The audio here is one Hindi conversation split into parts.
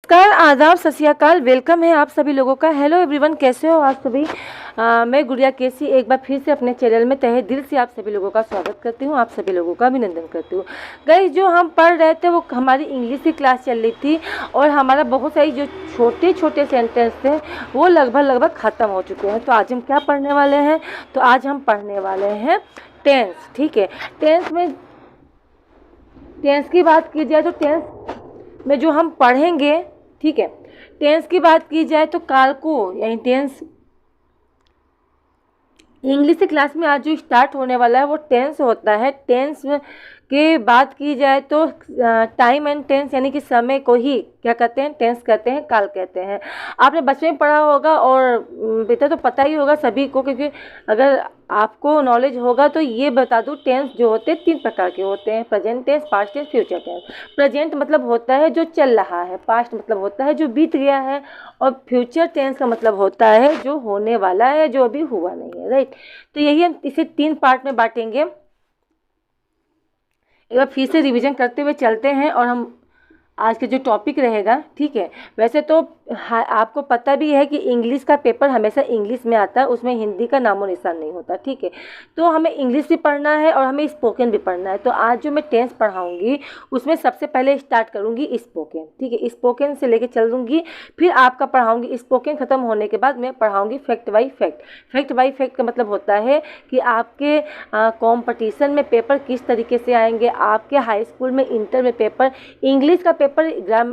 नमस्कार, आदाब, सत श्री अकाल। वेलकम है आप सभी लोगों का। हेलो एवरीवन, कैसे हो आप सभी। मैं गुड़िया केसी एक बार फिर से अपने चैनल में तहे दिल से आप सभी लोगों का स्वागत करती हूँ, आप सभी लोगों का अभिनंदन करती हूँ। गाइस, जो हम पढ़ रहे थे वो हमारी इंग्लिश की क्लास चल रही थी और हमारा बहुत सारी जो छोटे छोटे सेंटेंस थे वो लगभग ख़त्म हो चुके हैं। तो आज हम क्या पढ़ने वाले हैं, तो आज हम पढ़ने वाले हैं टेंस। ठीक है, टेंस की बात की जाए तो टेंस में जो हम पढ़ेंगे, ठीक है, टेंस की बात की जाए तो काल को यानी टेंस इंग्लिश की क्लास में आज जो स्टार्ट होने वाला है वो टेंस होता है। टेंस की बात की जाए तो टाइम एंड टेंस यानी कि समय को ही क्या कहते हैं, टेंस कहते हैं, काल कहते हैं। आपने बचपन में पढ़ा होगा और बेटा तो पता ही होगा सभी को, क्योंकि अगर आपको नॉलेज होगा तो ये बता दूं, टेंस जो होते हैं 3 प्रकार के होते हैं: present tense, past tense, future tense. Present मतलब होता है जो चल रहा है, पास्ट मतलब होता है जो बीत गया है, और फ्यूचर टेंस का मतलब होता है जो होने वाला है, जो अभी हुआ नहीं है। राइट, तो यही हम इसे 3 पार्ट में बांटेंगे। एक बार फिर से रिवीजन करते हुए चलते हैं और हम आज का जो टॉपिक रहेगा, ठीक है। वैसे तो आपको पता भी है कि इंग्लिश का पेपर हमेशा इंग्लिश में आता है, उसमें हिंदी का नामो निशान नहीं होता, ठीक है। तो हमें इंग्लिश भी पढ़ना है और हमें स्पोकन भी पढ़ना है। तो आज जो मैं टेंस पढ़ाऊंगी उसमें सबसे पहले स्टार्ट करूंगी स्पोकन, ठीक है। स्पोकन से लेके चल दूंगी, फिर आपका पढ़ाऊंगी। स्पोकन खत्म होने के बाद मैं पढ़ाऊंगी fact by fact. Fact by fact का मतलब होता है कि आपके कॉम्पिटिशन में पेपर किस तरीके से आएंगे, आपके हाई स्कूल में, इंटर में पेपर, इंग्लिश का पेपर क्या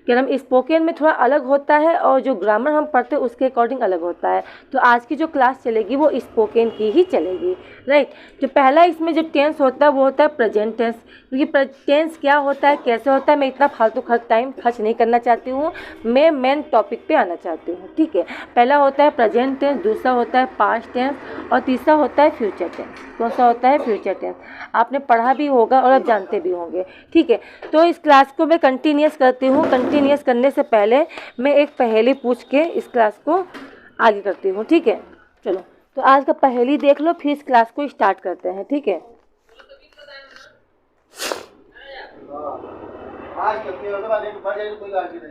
नाम स्पोकन में थोड़ा अलग होता है और जो ग्रामर हम पढ़ते हैं उसके अकॉर्डिंग अलग होता है। तो आज की जो क्लास चलेगी वो स्पोकन की ही चलेगी। राइट, जो पहला इसमें जो टेंस होता है वो होता है प्रेजेंट टेंस। क्योंकि टेंस क्या होता है, कैसे होता है, मैं इतना फालतू टाइम खर्च नहीं करना चाहती हूँ, मैं मेन टॉपिक पे आना चाहती हूँ, ठीक है। पहला होता है प्रेजेंट टेंस, दूसरा होता है पास्ट टेंस और तीसरा होता है फ्यूचर टेंस। कौन सा होता है? Future tense. आपने पढ़ा भी होगा और आप जानते भी होंगे, ठीक है। तो इस क्लास को मैं कंटिन्यूस करती हूँ। कंटिन्यूस करने से पहले मैं एक पहेली पूछ के इस क्लास को आगे करती हूँ, ठीक है। चलो, तो आज का पहेली देख लो, फिर इस क्लास को स्टार्ट करते हैं, ठीक है।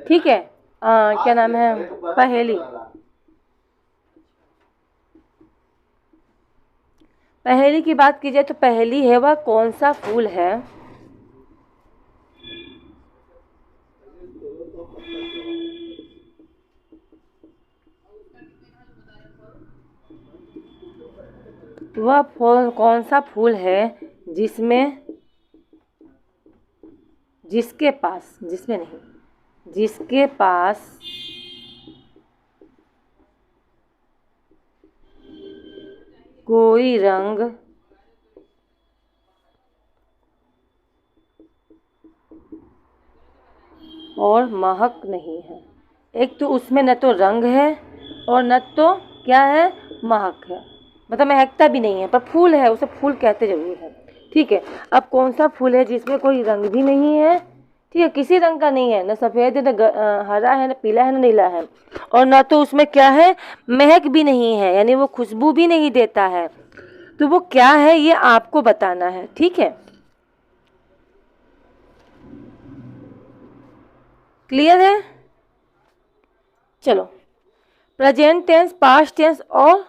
ठीक है, क्या नाम है पहेली। पहेली की बात की जाए तो पहेली है, वह कौन सा फूल है वह फूल कौन सा फूल है जिसमें जिसके पास जिसमें नहीं जिसके पास कोई रंग और महक नहीं है। एक तो उसमें न तो रंग है और न तो क्या है, महक है, मतलब महकता भी नहीं है, पर फूल है, उसे फूल कहते जरूर है, ठीक है। अब कौन सा फूल है जिसमें कोई रंग भी नहीं है, ठीक है, किसी रंग का नहीं है, न सफ़ेद है, न हरा है, न पीला है, न नीला है, और न तो उसमें क्या है, महक भी नहीं है, यानी वो खुशबू भी नहीं देता है। तो वो क्या है ये आपको बताना है, ठीक है। क्लियर है? चलो, प्रेजेंट टेंस, पास्ट टेंस और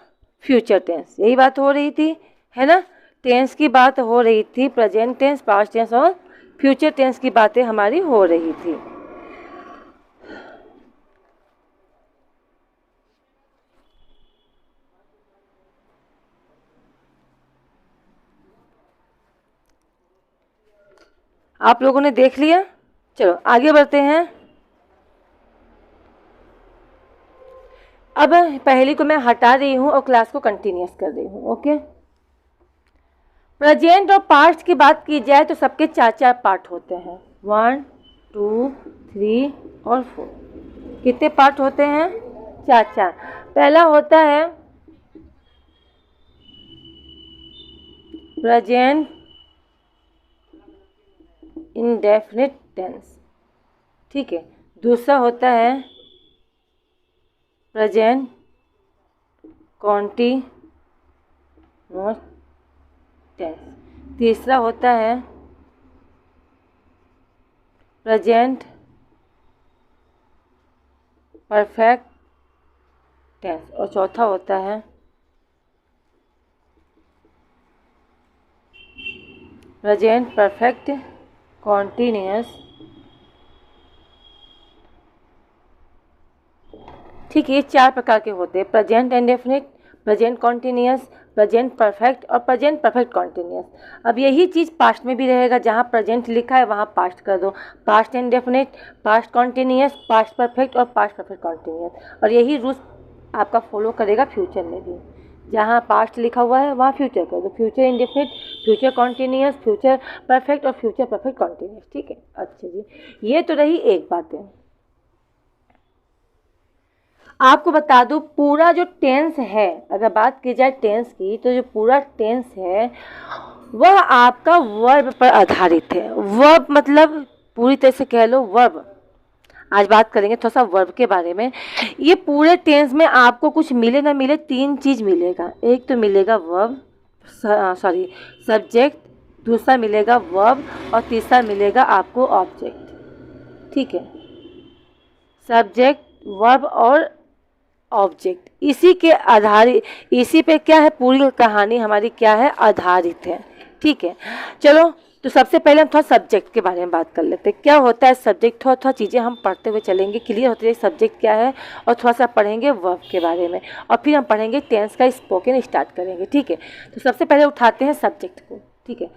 फ्यूचर टेंस, यही बात हो रही थी, है ना। टेंस की बात हो रही थी, प्रेजेंट टेंस, पास्ट टेंस और फ्यूचर टेंस की बातें हमारी हो रही थी। आप लोगों ने देख लिया। चलो आगे बढ़ते हैं। अब पहली को मैं हटा रही हूँ और क्लास को कंटिन्यूस कर रही हूँ, ओके। प्रेजेंट और पास्ट की बात की जाए तो सबके 4 पार्ट होते हैं, 1 2 3 और 4। कितने पार्ट होते हैं? 4। पहला होता है प्रेजेंट इंडेफिनिट टेंस, ठीक है। दूसरा होता है प्रेजेंट कॉन्टिन्यूअस टेंस। तीसरा होता है प्रेजेंट परफेक्ट टेंस, और चौथा होता है प्रेजेंट परफेक्ट कॉन्टिन्यूअस। ठीक है, ये 4 प्रकार के होते हैं, present indefinite, present continuous, present perfect और प्रेजेंट परफेक्ट कॉन्टिन्यूअस। अब यही चीज़ पास्ट में भी रहेगा, जहाँ प्रेजेंट लिखा है वहाँ पास्ट कर दो, past indefinite, past continuous, past perfect और पास्ट परफेक्ट कॉन्टिन्यूअस। और यही रूल्स आपका फॉलो करेगा फ्यूचर में भी, जहाँ पास्ट लिखा हुआ है वहाँ फ्यूचर कर दो, future indefinite, future continuous, future perfect और फ्यूचर परफेक्ट कॉन्टिन्यूअस। ठीक है, अच्छा जी, ये तो रही एक बात है। आपको बता दूं, पूरा जो टेंस है, अगर बात की जाए टेंस की, तो जो पूरा टेंस है वह आपका वर्ब पर आधारित है। वर्ब मतलब पूरी तरह से कह लो वर्ब। आज बात करेंगे थोड़ा सा वर्ब के बारे में। ये पूरे टेंस में आपको कुछ मिले ना मिले 3 चीज़ मिलेगा। एक तो मिलेगा वर्ब, सब्जेक्ट, दूसरा मिलेगा वर्ब और तीसरा मिलेगा आपको ऑब्जेक्ट। ठीक है, सब्जेक्ट, वर्ब और ऑब्जेक्ट, इसी के आधारित, इसी पे क्या है, पूरी कहानी हमारी क्या है, आधारित है। ठीक है, चलो तो सबसे पहले हम थोड़ा सब्जेक्ट के बारे में बात कर लेते हैं। क्या होता है सब्जेक्ट, थोड़ा चीज़ें हम पढ़ते हुए चलेंगे, क्लियर होते जाएगी सब्जेक्ट क्या है, और थोड़ा सा पढ़ेंगे वर्ब के बारे में, और फिर हम पढ़ेंगे टेंस का स्पोकन स्टार्ट करेंगे। ठीक है, तो सबसे पहले उठाते हैं सब्जेक्ट को। ठीक है,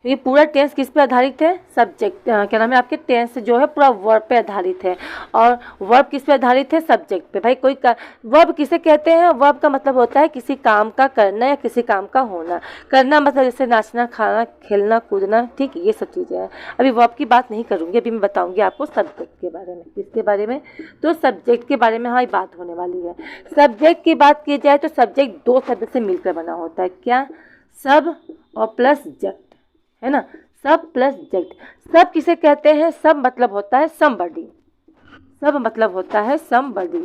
ये पूरा टेंस किस पे आधारित है, सब्जेक्ट, क्या नाम है आपके, टेंस जो है पूरा वर्ब पे आधारित है। और वर्ब किस पे आधारित है, सब्जेक्ट पे। भाई कोई वर्ब किसे कहते हैं, वर्ब का मतलब होता है किसी काम का करना या किसी काम का होना। करना मतलब जैसे नाचना, खाना, खेलना, कूदना। ठीक है, ये सब चीज़ें हैं। अभी वर्ब की बात नहीं करूँगी, अभी मैं बताऊँगी आपको सब्जेक्ट के बारे में। किसके बारे में, तो सब्जेक्ट के बारे में हमारी बात होने वाली है। सब्जेक्ट की बात की जाए तो सब्जेक्ट 2 शब्द से मिलकर बना होता है। क्या, सब और प्लस जेक्ट, है ना, सब प्लस जेक्ट। सब किसे कहते हैं, सब मतलब होता है समबडी, सब मतलब होता है समबडी,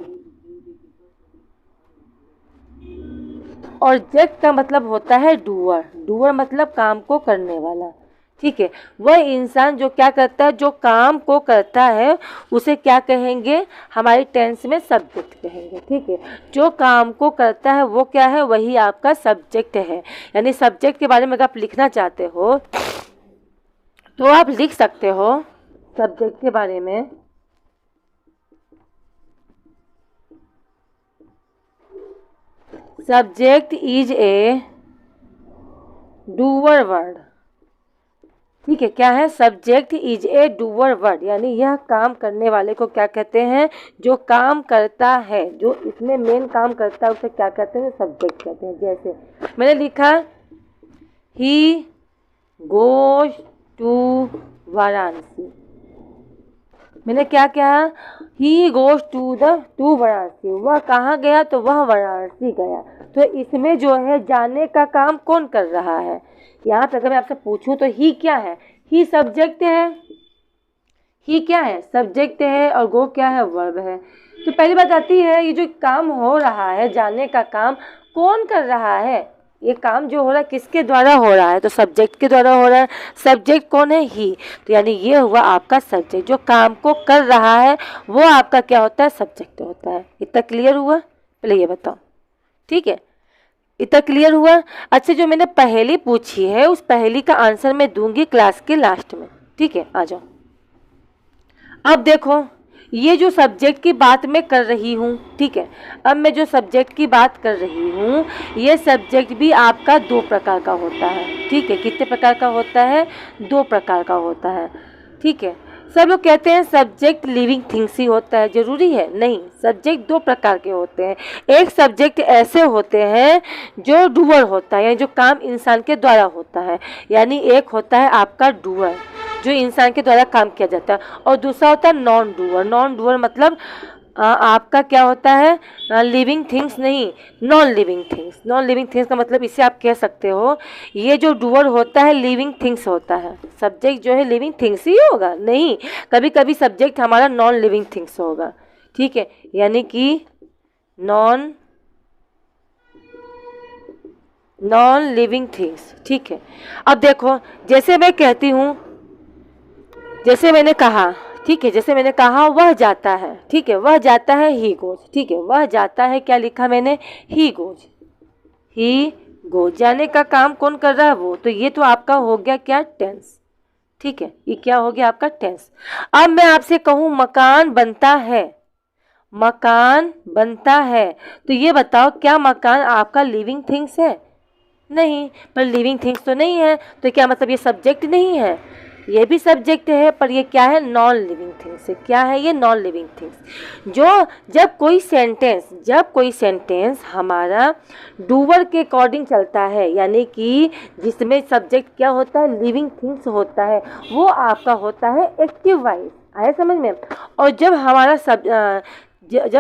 और जेक्ट का मतलब होता है डूअर। डूअर मतलब काम को करने वाला। ठीक है, वह इंसान जो क्या करता है, जो काम को करता है, उसे क्या कहेंगे, हमारी टेंस में सब्जेक्ट कहेंगे। ठीक है, जो काम को करता है वो क्या है, वही आपका सब्जेक्ट है। यानी सब्जेक्ट के बारे में अगर आप लिखना चाहते हो तो आप लिख सकते हो सब्जेक्ट के बारे में, subject is a doer word. ठीक है, क्या है, subject is a doer word, यानी यह काम करने वाले को क्या कहते हैं, जो काम करता है, जो इसमें मेन काम करता है उसे क्या कहते हैं, सब्जेक्ट कहते हैं। जैसे मैंने लिखा ही गोज टू वाराणसी, मैंने क्या कहा, ही गोज टू वाराणसी, वह कहाँ गया, तो वह वाराणसी गया। तो इसमें जो है जाने का काम कौन कर रहा है। यहाँ पे अगर मैं आपसे पूछूं तो ही क्या है, ही सब्जेक्ट है, ही क्या है, सब्जेक्ट है, और गो क्या है, वर्ब है। तो पहली बात आती है, ये जो काम हो रहा है, जाने का काम कौन कर रहा है, ये काम जो हो रहा है किसके द्वारा हो रहा है, तो सब्जेक्ट के द्वारा हो रहा है। सब्जेक्ट कौन है, ही। तो यानी ये हुआ आपका सब्जेक्ट, जो काम को कर रहा है वो आपका क्या होता है, सब्जेक्ट होता है। इतना क्लियर हुआ, पहले ये बताओ। ठीक है, इतना क्लियर हुआ। अच्छा, जो मैंने पहेली पूछी है उस पहेली का आंसर मैं दूंगी क्लास के लास्ट में। ठीक है, आ जाओ। अब देखो, ये जो सब्जेक्ट की बात मैं कर रही हूँ, ठीक है, अब मैं जो सब्जेक्ट की बात कर रही हूँ, ये सब्जेक्ट भी आपका 2 प्रकार का होता है। ठीक है, कितने प्रकार का होता है, 2 प्रकार का होता है। ठीक है, सब लोग कहते हैं सब्जेक्ट लिविंग थिंग्स ही होता है, जरूरी है, नहीं, सब्जेक्ट 2 प्रकार के होते हैं। एक सब्जेक्ट ऐसे होते हैं जो डूअर होता है, यानी जो काम इंसान के द्वारा होता है, यानी एक होता है आपका डूअर, जो इंसान के द्वारा काम किया जाता है, और दूसरा होता है नॉन डूअर। नॉन डूअर मतलब आपका क्या होता है, लिविंग थिंग्स नहीं, non living things. Non living things का मतलब इसे आप कह सकते हो, ये जो डूअर होता है लिविंग थिंग्स होता है, सब्जेक्ट जो है लिविंग थिंग्स ही होगा, नहीं, कभी कभी सब्जेक्ट हमारा नॉन लिविंग थिंग्स होगा। ठीक है, यानी कि नॉन लिविंग थिंग्स। ठीक है, अब देखो, जैसे मैं कहती हूँ, जैसे मैंने कहा ठीक है, जैसे मैंने कहा वह जाता है, ठीक है, वह जाता है ही गोज, ठीक है, वह जाता है, क्या लिखा मैंने, ही गोज, ही गोज, जाने का काम कौन कर रहा है, वो, तो ये तो आपका हो गया क्या, टेंस, ठीक है, ये क्या हो गया आपका टेंस। अब मैं आपसे कहूँ मकान बनता है, मकान बनता है, तो ये बताओ क्या मकान आपका लिविंग थिंग्स है, नहीं, पर लिविंग थिंग्स तो नहीं है, तो क्या मतलब ये सब्जेक्ट नहीं है, ये भी सब्जेक्ट है, पर ये क्या है, नॉन लिविंग थिंग्स है, क्या है ये, नॉन लिविंग थिंग्स। जब कोई सेंटेंस हमारा डूअर के अकॉर्डिंग चलता है, यानी कि जिसमें सब्जेक्ट क्या होता है, लिविंग थिंग्स होता है, वो आपका होता है एक्टिव वॉइस, आया समझ में। और जब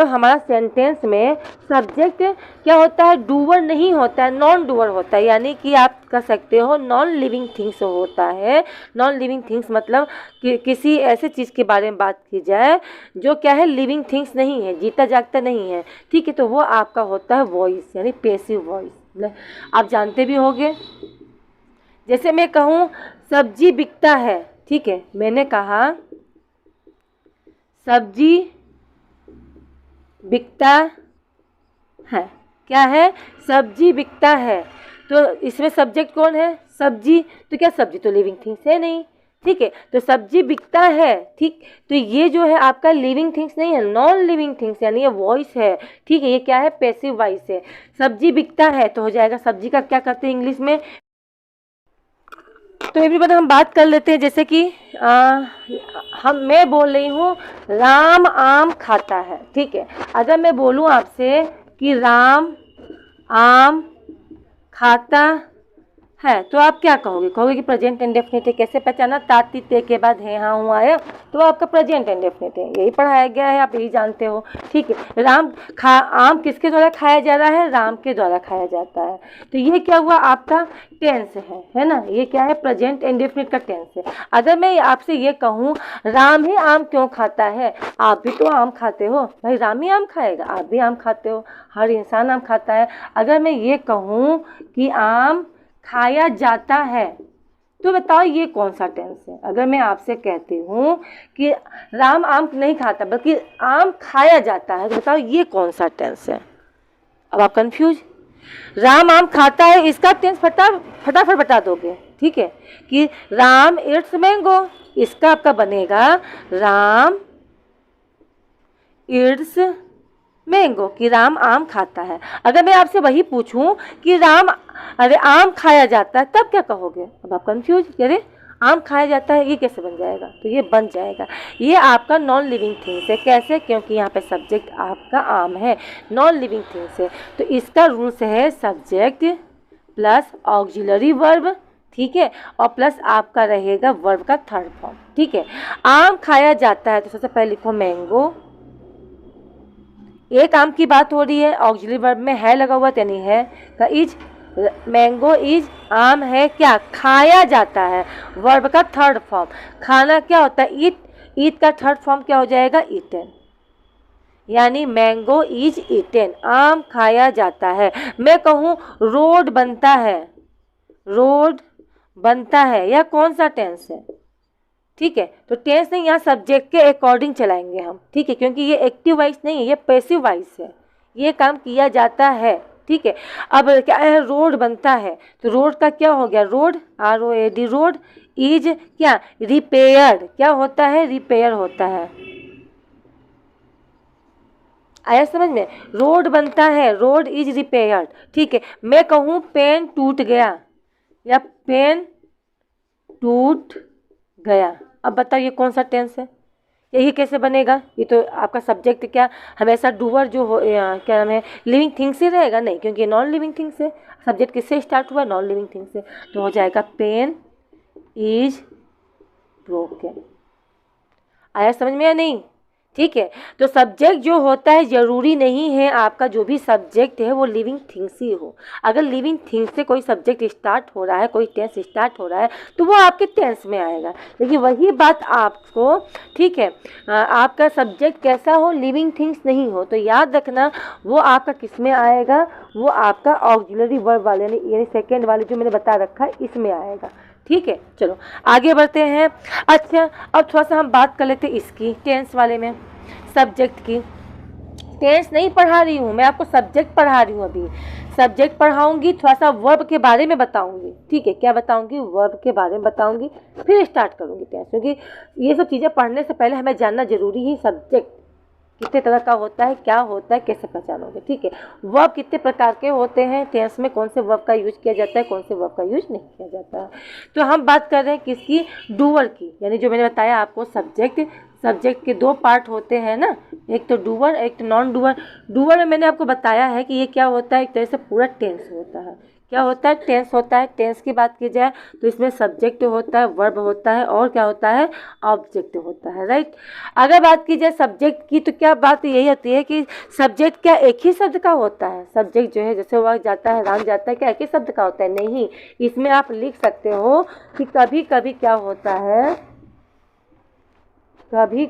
हमारा सेंटेंस में सब्जेक्ट क्या होता है, डूअर नहीं होता है, नॉन डूअर होता है, यानी कि आप कह सकते हो नॉन लिविंग थिंग्स होता है। नॉन लिविंग थिंग्स मतलब कि किसी ऐसे चीज़ के बारे में बात की जाए जो क्या है, लिविंग थिंग्स नहीं है, जीता जागता नहीं है, ठीक है, तो वो आपका होता है वॉइस, यानी पैसिव वॉइस, आप जानते भी होंगे। जैसे मैं कहूँ सब्जी बिकता है, ठीक है, मैंने कहा सब्जी बिकता है, क्या है, सब्जी बिकता है, तो इसमें सब्जेक्ट कौन है, सब्जी, तो क्या सब्जी तो लिविंग थिंग्स है नहीं, ठीक है, तो सब्जी बिकता है, ठीक, तो ये जो है आपका लिविंग थिंग्स नहीं है, नॉन लिविंग थिंग्स, यानी ये वॉइस है, ठीक है, ये क्या है, पैसिव वॉइस है। सब्जी बिकता है तो हो जाएगा, सब्जी का क्या करते हैं इंग्लिश में। तो एवरीवन हम बात कर लेते हैं, जैसे कि मैं बोल रही हूँ राम आम खाता है, ठीक है, अगर मैं बोलूँ आपसे कि राम आम खाता है, तो आप क्या कहोगे कि प्रेजेंट इंडेफिनिट है। कैसे पहचाना, ताती ते के बाद है, हाँ हूँ आया, तो आपका प्रेजेंट इंडेफिनिट है, यही पढ़ाया गया है, आप यही जानते हो, ठीक है। आम किसके द्वारा खाया जा रहा है, राम के द्वारा खाया जाता है, तो ये क्या हुआ आपका टेंस है ना, ये क्या है, प्रेजेंट इंडेफिनिट का टेंस है। अगर मैं आपसे ये कहूँ राम ही आम क्यों खाता है, आप भी तो आम खाते हो भाई, राम ही आम खाएगा, आप भी आम खाते हो, हर इंसान आम खाता है। अगर मैं ये कहूँ कि आम खाया जाता है, तो बताओ ये कौन सा टेंस है। अगर मैं आपसे कहती हूँ कि राम आम नहीं खाता बल्कि आम खाया जाता है, तो बताओ ये कौन सा टेंस है। अब आप कंफ्यूज, राम आम खाता है इसका टेंस फटाफट बता दोगे, ठीक है, कि राम इट्स मैंगो, इसका आपका बनेगा राम इट्स मैंगो, कि राम आम खाता है। अगर मैं आपसे वही पूछूं कि आम खाया जाता है, तब क्या कहोगे। अब आप कंफ्यूज, अरे आम खाया जाता है ये कैसे बन जाएगा, तो ये बन जाएगा, ये आपका नॉन लिविंग थिंग्स है। कैसे, क्योंकि यहाँ पे सब्जेक्ट आपका आम है, नॉन लिविंग थिंग्स है, तो इसका रूल्स है सब्जेक्ट प्लस ऑक्सिलरी वर्ब, ठीक है, और प्लस आपका रहेगा वर्ब का थर्ड फॉर्म, ठीक है। आम खाया जाता है तो सबसे पहले लिखो मैंगो, एक आम की बात हो रही है, ऑक्सिलरी वर्ब में है लगा हुआ, यानी है का इज, मैंगो इज आम है, क्या खाया जाता है, वर्ब का थर्ड फॉर्म। खाना क्या होता है, ईट का थर्ड फॉर्म क्या हो जाएगा, ईटन, यानी मैंगो इज ईटन, आम खाया जाता है। मैं कहूँ रोड बनता है, रोड बनता है, यह कौन सा टेंस है, ठीक है, तो टेंस नहीं, यहाँ सब्जेक्ट के अकॉर्डिंग चलाएंगे हम, ठीक है, क्योंकि ये एक्टिव वॉइस नहीं है, ये पैसिव वॉइस है, ये काम किया जाता है, ठीक है। अब क्या है, रोड बनता है, तो रोड का क्या हो गया, रोड ROAD, रोड इज क्या, रिपेयर्ड, क्या होता है, रिपेयर होता है, आया समझ में, रोड बनता है, रोड इज रिपेयर्ड, ठीक है। मैं कहूँ पेन टूट गया, या पेन टूट गया, अब बताओ ये कौन सा टेंस है, यही कैसे बनेगा, ये तो आपका सब्जेक्ट क्या हमेशा डूअर जो हो क्या नाम है, लिविंग थिंग्स से रहेगा, नहीं, क्योंकि नॉन लिविंग थिंग्स है, सब्जेक्ट किससे स्टार्ट हुआ, नॉन लिविंग थिंग्स से, तो हो जाएगा पेन इज ब्रोकन। आया समझ में या नहीं, ठीक है। तो सब्जेक्ट जो होता है ज़रूरी नहीं है आपका जो भी सब्जेक्ट है वो लिविंग थिंग्स ही हो। अगर लिविंग थिंग्स से कोई सब्जेक्ट स्टार्ट हो रहा है, कोई टेंस स्टार्ट हो रहा है, तो वो आपके टेंस में आएगा। लेकिन वही बात आपको, ठीक है, आपका सब्जेक्ट कैसा हो, लिविंग थिंग्स नहीं हो, तो याद रखना वो आपका किस में आएगा, वो आपका ऑक्सिलरी वर्ब वाले यानी सेकेंड वाले जो मैंने बता रखा है इसमें आएगा, ठीक है, चलो आगे बढ़ते हैं। अच्छा, अब थोड़ा सा हम बात कर लेते हैं इसकी टेंस वाले में, सब्जेक्ट की। टेंस नहीं पढ़ा रही हूँ मैं, आपको सब्जेक्ट पढ़ा रही हूँ। अभी सब्जेक्ट पढ़ाऊंगी, थोड़ा सा वर्ब के बारे में बताऊंगी, ठीक है। क्या बताऊंगी? वर्ब के बारे में बताऊंगी, फिर स्टार्ट करूंगी टेंस, क्योंकि ये सब चीज़ें पढ़ने से पहले हमें जानना जरूरी है। सब्जेक्ट कितने तरह का होता है, क्या होता है, कैसे पहचानोगे, ठीक है। वर्ब कितने प्रकार के होते हैं, टेंस में कौन से वर्ब का यूज किया जाता है, कौन से वर्ब का यूज नहीं किया जाता है। तो हम बात कर रहे हैं किसकी? डूअर की, यानी जो मैंने बताया आपको सब्जेक्ट। सब्जेक्ट के दो पार्ट होते हैं ना, एक तो डूअर, एक तो नॉन डूअर। डूअर में मैंने आपको बताया है कि ये क्या होता है, एक तरह से पूरा टेंस होता है। क्या होता है? टेंस होता है। टेंस की बात की जाए तो इसमें सब्जेक्ट होता है, वर्ब होता है, और क्या होता है? ऑब्जेक्ट होता है, राइट। अगर बात की जाए सब्जेक्ट की, तो क्या बात यही होती है कि सब्जेक्ट क्या एक ही शब्द का होता है? सब्जेक्ट जो है, जैसे वह जाता है, राम जाता है, क्या एक ही शब्द का होता है? नहीं, इसमें आप लिख सकते हो कि कभी कभी क्या होता है, कभी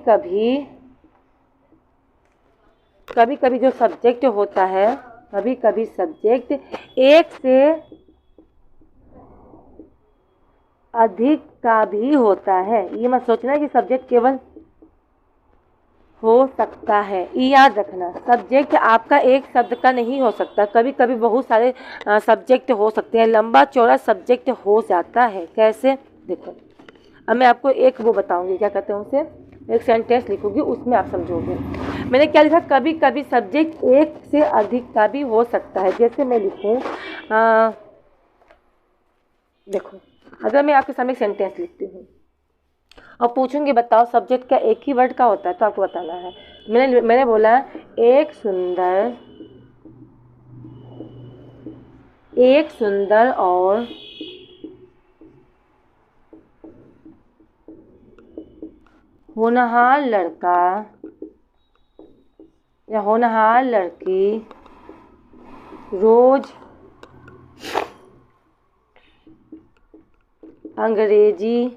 कभी जो सब्जेक्ट होता है, कभी कभी सब्जेक्ट एक से अधिक का भी होता है। ये मत सोचना कि सब्जेक्ट केवल हो सकता है, ये याद रखना। सब्जेक्ट आपका एक शब्द का नहीं हो सकता, कभी कभी बहुत सारे सब्जेक्ट हो सकते हैं, लंबा चौड़ा सब्जेक्ट हो जाता है। कैसे? देखो, अब मैं आपको एक वो बताऊंगी, क्या कहते हैं उसे, एक सेंटेंस लिखूंगी, उसमें आप समझोगे। मैंने क्या लिखा? कभी कभी सब्जेक्ट एक से अधिक का भी हो सकता है। जैसे मैं लिखूं, देखो, अगर मैं आपके सामने सेंटेंस लिखती हूँ और पूछूंगी बताओ सब्जेक्ट क्या एक ही वर्ड का होता है, तो आपको बताना है। मैंने बोला एक सुंदर और होनहार लड़का या होनहार लड़की रोज अंग्रेजी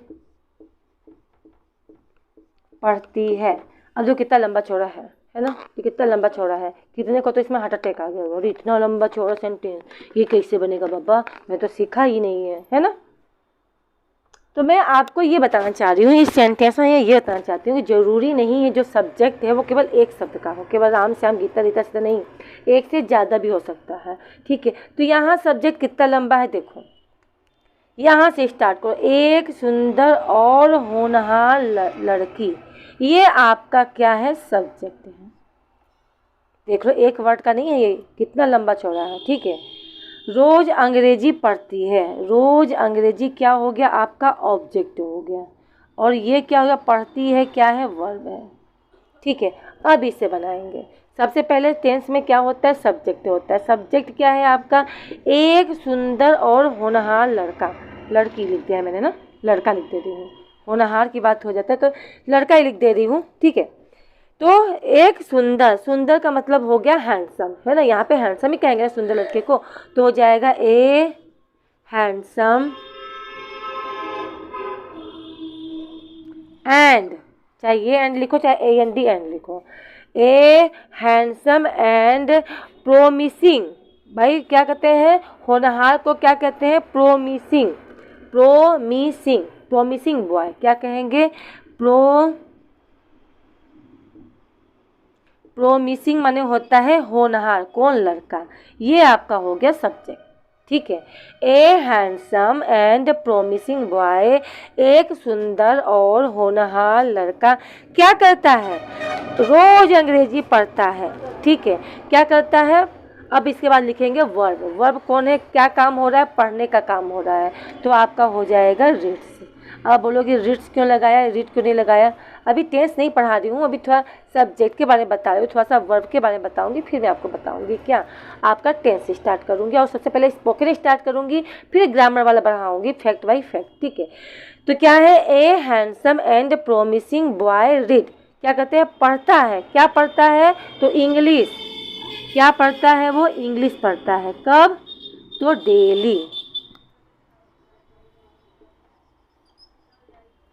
पढ़ती है। अब जो कितना लंबा चौड़ा है ना, ये कितना लंबा चौड़ा है, कितने को तो इसमें हार्ट अटैक आ गया होगा, और इतना लंबा चौड़ा सेंटेंस ये कैसे बनेगा बाबा, मैं तो सीखा ही नहीं है ना। तो मैं आपको ये बताना चाह रही हूँ, इस सेंटेंस में ये बताना चाहती हूँ कि ज़रूरी नहीं है जो सब्जेक्ट है वो केवल एक शब्द का हो, केवल राम श्याम गीता रीता से नहीं, एक से ज़्यादा भी हो सकता है, ठीक है। तो यहाँ सब्जेक्ट कितना लंबा है, देखो यहाँ से स्टार्ट करो। एक सुंदर और होनहार लड़की, ये आपका क्या है? सब्जेक्ट है। देख लो, एक वर्ड का नहीं है, ये कितना लंबा चौड़ा है, ठीक है। रोज अंग्रेजी पढ़ती है, रोज अंग्रेजी क्या हो गया? आपका ऑब्जेक्ट हो गया, और ये क्या हो गया? पढ़ती है, क्या है? वर्ब है, ठीक है। अब इसे बनाएंगे। सबसे पहले टेंस में क्या होता है? सब्जेक्ट होता है। सब्जेक्ट क्या है आपका? एक सुंदर और होनहार लड़का, लड़की लिख दिया मैंने ना, लड़का लिख दे रही हूँ, होनहार की बात हो जाता है तो लड़का ही लिख दे रही हूँ, ठीक है। तो एक सुंदर, सुंदर का मतलब हो गया हैंडसम, है ना, यहाँ पे हैंडसम ही कहेंगे सुंदर लड़के को, तो हो जाएगा ए हैंडसम एंड, चाहे ये एंड लिखो चाहे ए एन डी एंड लिखो, ए हैंडसम एंड प्रोमिसिंग। भाई क्या कहते हैं? होनहार को क्या कहते हैं? प्रोमिसिंग, प्रोमिसिंग, प्रोमिसिंग बॉय क्या कहेंगे? प्रोमिसिंग माने होता है होनहार, कौन? लड़का। ये आपका हो गया सब्जेक्ट, ठीक है। ए हैंडसम एंड प्रोमिसिंग बॉय, एक सुंदर और होनहार लड़का क्या करता है? रोज अंग्रेजी पढ़ता है, ठीक है। क्या करता है? अब इसके बाद लिखेंगे वर्ब। वर्ब कौन है? क्या काम हो रहा है? पढ़ने का काम हो रहा है, तो आपका हो जाएगा रीड्स। अब बोलोगे रीड्स क्यों लगाया, रीड क्यों नहीं लगाया? अभी टेंस नहीं पढ़ा रही हूँ, अभी थोड़ा सब्जेक्ट के बारे में बता रही हूँ, थोड़ा सा वर्ब के बारे में बताऊँगी, फिर मैं आपको बताऊँगी क्या आपका टेंस स्टार्ट करूँगी, और सबसे पहले स्पोकन स्टार्ट करूँगी, फिर ग्रामर वाला बढ़ाऊँगी, फैक्ट बाई फैक्ट, ठीक है। तो क्या है? ए handsome and promising boy read, क्या कहते हैं? पढ़ता है। क्या पढ़ता है? तो इंग्लिश। क्या पढ़ता है वो? इंग्लिश पढ़ता है। कब? तो डेली।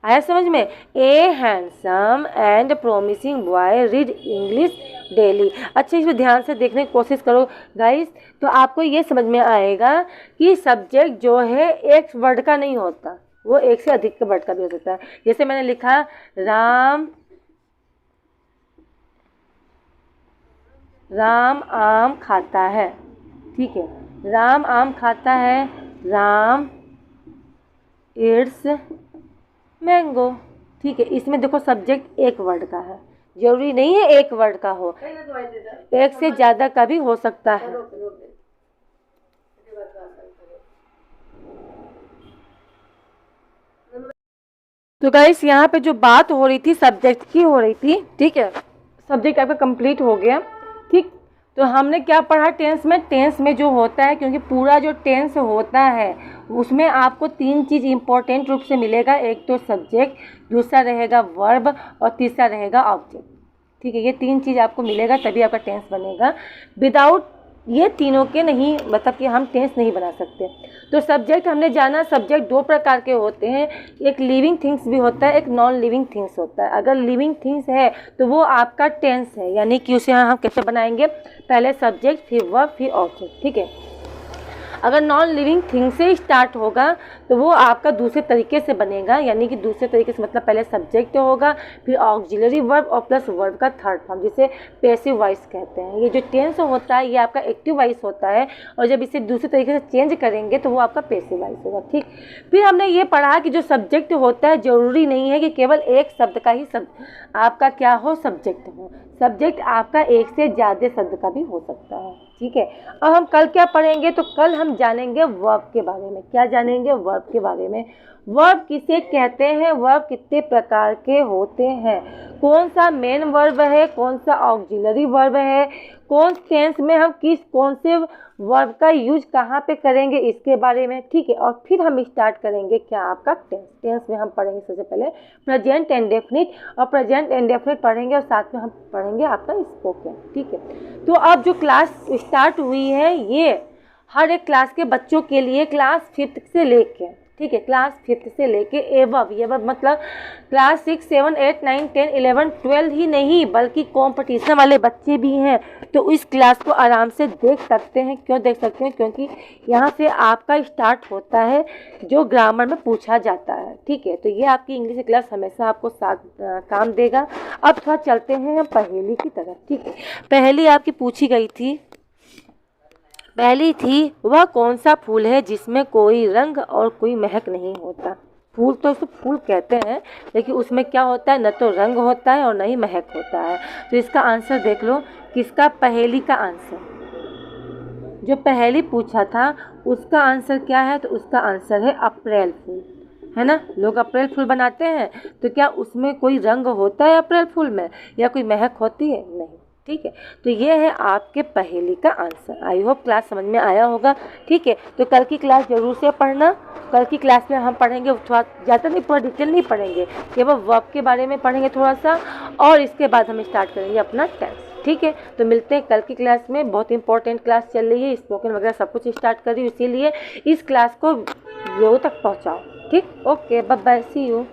आया समझ में? ए handsome and promising boy read English daily. अच्छा, इसमें ध्यान से देखने की कोशिश करो गाइस, तो आपको ये समझ में आएगा कि सब्जेक्ट जो है एक वर्ड का नहीं होता, वो एक से अधिक वर्ड का भी हो सकता है। जैसे मैंने लिखा राम आम खाता है, ठीक है, राम आम खाता है, राम इट्स मैंगो, ठीक है। इसमें देखो सब्जेक्ट एक वर्ड का है, जरूरी नहीं है एक वर्ड का हो, एक से ज़्यादा का भी हो सकता है। तो गाइस यहाँ पे जो बात हो रही थी सब्जेक्ट की हो रही थी, ठीक है, सब्जेक्ट आपका कंप्लीट हो गया, ठीक। तो हमने क्या पढ़ा टेंस में, टेंस में जो होता है, क्योंकि पूरा जो टेंस होता है उसमें आपको तीन चीज़ इम्पोर्टेंट रूप से मिलेगा, एक तो सब्जेक्ट, दूसरा रहेगा वर्ब और तीसरा रहेगा ऑब्जेक्ट, ठीक है। ये तीन चीज़ आपको मिलेगा तभी आपका टेंस बनेगा, विदाउट ये तीनों के नहीं, मतलब कि हम टेंस नहीं बना सकते। तो सब्जेक्ट हमने जाना, सब्जेक्ट दो प्रकार के होते हैं, एक लिविंग थिंग्स भी होता है, एक नॉन लिविंग थिंग्स होता है। अगर लिविंग थिंग्स है तो वो आपका टेंस है, यानी कि उसे हम कैसे बनाएंगे, पहले सब्जेक्ट फिर वर्ब फिर ऑब्जेक्ट, ठीक है। अगर नॉन लिविंग थिंग से स्टार्ट होगा तो वो आपका दूसरे तरीके से बनेगा, यानी कि दूसरे तरीके से मतलब पहले सब्जेक्ट होगा, फिर ऑक्सिलरी वर्ब और प्लस वर्ब का थर्ड फॉर्म, जिसे पैसिव वॉइस कहते हैं। ये जो टेंस होता है ये आपका एक्टिव वॉइस होता है, और जब इसे दूसरे तरीके से चेंज करेंगे तो वो आपका पैसिव वॉइस होगा, ठीक। फिर हमने ये पढ़ा कि जो सब्जेक्ट होता है ज़रूरी नहीं है कि केवल एक शब्द का ही आपका क्या हो, सब्जेक्ट हो, सब्जेक्ट आपका एक से ज़्यादा शब्द का भी हो सकता है, ठीक है। अब हम कल क्या पढ़ेंगे, तो कल हम जानेंगे वर्ब के बारे में। क्या जानेंगे, वर्ब के बारे में। वर्ब किसे कहते हैं, वर्ब कितने प्रकार के होते हैं, कौन सा मेन वर्ब है, कौन सा ऑक्सिलरी वर्ब है, कौन टेंस में हम कौन से वर्ब का यूज कहाँ पे करेंगे, इसके बारे में, ठीक है। और फिर हम स्टार्ट करेंगे क्या, आपका टेंस। टेंस में हम पढ़ेंगे सबसे पहले प्रेजेंट इंडेफिनिट, और प्रेजेंट इंडेफिनिट पढ़ेंगे और साथ में हम पढ़ेंगे आपका स्पोकन, ठीक है। तो अब जो क्लास स्टार्ट हुई है ये हर एक क्लास के बच्चों के लिए, क्लास 5th से लेके, ठीक है, क्लास 5th से लेके एबव, ये मतलब क्लास 6, 7, 8, 9, 10, 11, 12 ही नहीं बल्कि कंपटीशन वाले बच्चे भी हैं, तो इस क्लास को आराम से देख सकते हैं। क्यों देख सकते हैं, क्योंकि यहाँ से आपका स्टार्ट होता है जो ग्रामर में पूछा जाता है, ठीक है। तो ये आपकी इंग्लिश क्लास हमेशा आपको साथ काम देगा। अब थोड़ा चलते हैं हम पहेली की तरफ, ठीक है। पहेली आपकी पूछी गई थी, पहली थी वह कौन सा फूल है जिसमें कोई रंग और कोई महक नहीं होता। फूल तो उसको फूल कहते हैं, लेकिन उसमें क्या होता है, न तो रंग होता है और न ही महक होता है। तो इसका आंसर देख लो, किसका, पहेली का आंसर। जो पहेली पूछा था उसका आंसर क्या है, तो उसका आंसर है अप्रैल फूल, है ना। लोग अप्रैल फूल बनाते हैं, तो क्या उसमें कोई रंग होता है अप्रैल फूल में, या कोई महक होती है, नहीं, ठीक है। तो ये है आपके पहेली का आंसर। आई होप क्लास समझ में आया होगा, ठीक है। तो कल की क्लास जरूर से पढ़ना। कल की क्लास में हम पढ़ेंगे, थोड़ा ज़्यादा नहीं, पूरा डिटेल नहीं पढ़ेंगे, केवल वर्ब के बारे में पढ़ेंगे थोड़ा सा, और इसके बाद हम स्टार्ट करेंगे अपना टेंस, ठीक है। तो मिलते हैं कल की क्लास में। बहुत इंपॉर्टेंट क्लास चल रही है, स्पोकन वगैरह सब कुछ स्टार्ट कर रही हूँ, इसीलिए इस क्लास को लोगों तक पहुँचाओ, ठीक। Okay, bye bye, see you.